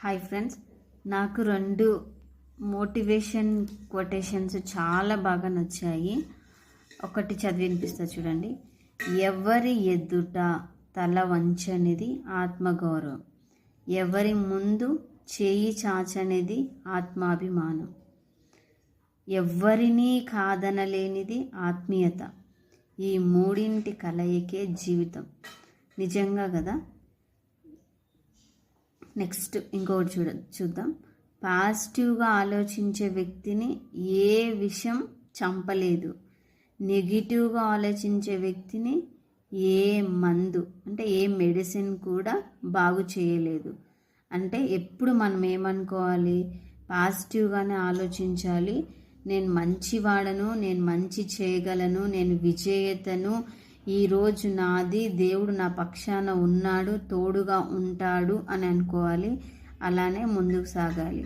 Hi friends, నాకు 2 motivation quotations చాలా బాగా నచ్చాయి. ఒకటి చదివి వినిపిస్తా చూడండి. ఎవరి ఎదుట తల వంచనిది ఆత్మగౌరవం, ఎవరి ముందు చేయి చాచనిది ఆత్మాభిమానం, ఎవరినీ కాదనలేనిది ఆత్మీయత, ఈ మూడింటి కలయికే జీవితం. నిజంగా కదా. నెక్స్ట్ ఇంకొకటి చూద్దాం. పాజిటివ్గా ఆలోచించే వ్యక్తిని ఏ విషయం చంపలేదు, నెగిటివ్గా ఆలోచించే వ్యక్తిని ఏ మందు అంటే ఏ మెడిసిన్ కూడా బాగు చేయలేదు. అంటే ఎప్పుడు మనం ఏమనుకోవాలి, పాజిటివ్గానే ఆలోచించాలి. నేను మంచివాడను, నేను మంచి చేయగలను, నేను విజేతను, ఈరోజు నాది, దేవుడు నా పక్షాన ఉన్నాడు, తోడుగా ఉంటాడు అని అనుకోవాలి. అలానే ముందుకు సాగాలి.